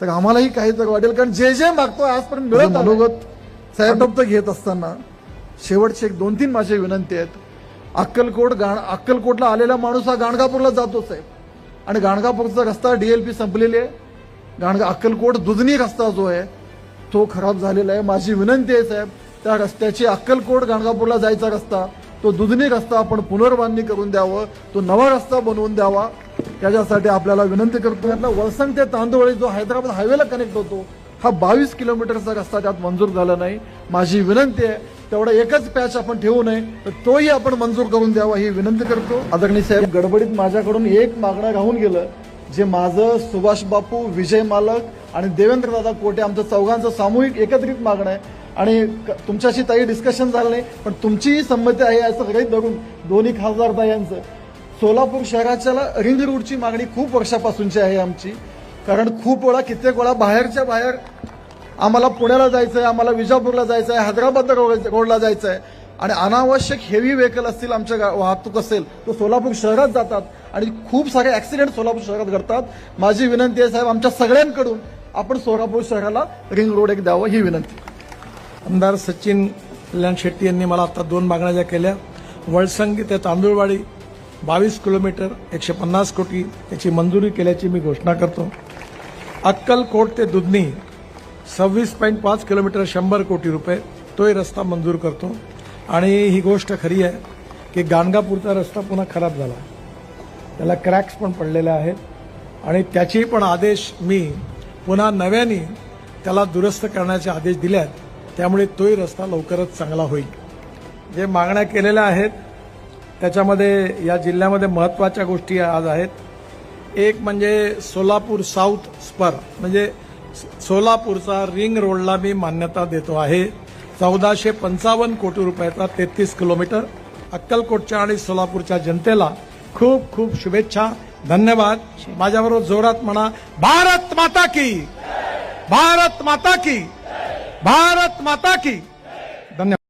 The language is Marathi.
तर आम्हालाही काहीतरी वाटेल, कारण जे जे मागतो आजपर्यंत मिळत मनोगत साहेब घेत असताना शेवटचे 2-3 माझे विनंती आहेत. अक्कलकोटला आलेला माणूस हा गाणगापूरला जातो साहेब, आणि गाणगापूरचा रस्ता DLP संपलेली आहे. अक्कलकोट दुधनी रस्ता जो आहे तो खराब झालेला आहे. माझी विनंती आहे साहेब, त्या रस्त्याची अक्कलकोट गाणगापूरला जायचा रस्ता तो दुधनी रस्ता आपण पुनर्बांधणी करून द्यावं, तो नवा रस्ता बनवून द्यावा. त्याच्यासाठी आपल्याला विनंती करतो. वळसंग ते तांदोळी जो हैदराबाद हायवेला कनेक्ट होतो हा 22 किलोमीटरचा रस्ता त्यात मंजूर झाला नाही. माझी विनंती आहे तेवढा एकच पॅच आपण ठेवू नये, तर तोही आपण मंजूर करून द्यावा ही विनंती करतो. आदरणीय साहेब, गडबडीत माझ्याकडून एक मागणं राहून गेलं, जे माझं, सुभाष बापू, विजय मालक आणि देवेंद्रदादा कोटे आमचं चौघांचं सामूहिक एकत्रित मागणं आहे. आणि तुमच्याशी ताई डिस्कशन झालं नाही, पण तुमचीही संमती आहे असं गृहीत धरून दोन्ही खासदार ताईंचं सोलापूर शहराच्या रिंग रोडची मागणी खूप वर्षापासूनची आहे आमची. कारण खूप वेळा, कित्येक वेळा बाहेरच्या बाहेर आम्हाला पुण्याला जायचं आहे, आम्हाला विजापूरला जायचं आहे, हैदराबाद रोडला जायचं आहे, आणि अनावश्यक हेवी व्हेकल असतील, आमच्या वाहतूक असेल, तो सोलापूर शहरात जातात आणि खूप सारे ऍक्सिडेंट सोलापूर शहरात घडतात. माझी विनंती आहे साहेब, आमच्या सगळ्यांकडून आपण सोलापूर शहराला रिंग रोड एक द्यावं ही विनंती. आमदार सचिन कल्याण शेट्टी यांनी मला आता 2 मागण्या ज्या केल्या, वळसंगी ते तांदूळवाडी 22 किलोमीटर 150 कोटी याची मंजुरी केल्याची मी घोषणा करतो. अक्कलकोट ते दुधनी 26.5 किलोमीटर 100 कोटी रुपये तोही रस्ता मंजूर करतो. आणि ही गोष्ट खरी आहे की गाणगापूरचा रस्ता पुन्हा खराब झाला, त्याला क्रॅक्स पण पडलेले आहेत, आणि त्याचे पण आदेश मी पुन्हा नव्याने त्याला दुरुस्त करण्याचे आदेश दिले आहेत. त्यामुळे तोही रस्ता लवकरच चांगला होईल. जे मागण्या केलेल्या आहेत त्याच्यामध्ये या जिल्ह्यामध्ये महत्त्वाच्या गोष्टी आज आहेत. एक म्हणजे सोलापूर साऊथ स्पर, म्हणजे सोलापूरचा रिंग रोडला मी मान्यता देतो आहे. 1455 कोटी रुपयाचा 33 किलोमीटर. अक्कलकोटच्या आणि सोलापूरच्या जनतेला खूप खूप शुभेच्छा, धन्यवाद. माझ्याबरोबर जोरात म्हणा, भारत माता की, भारत माता की, भारत माता की. धन्यवाद.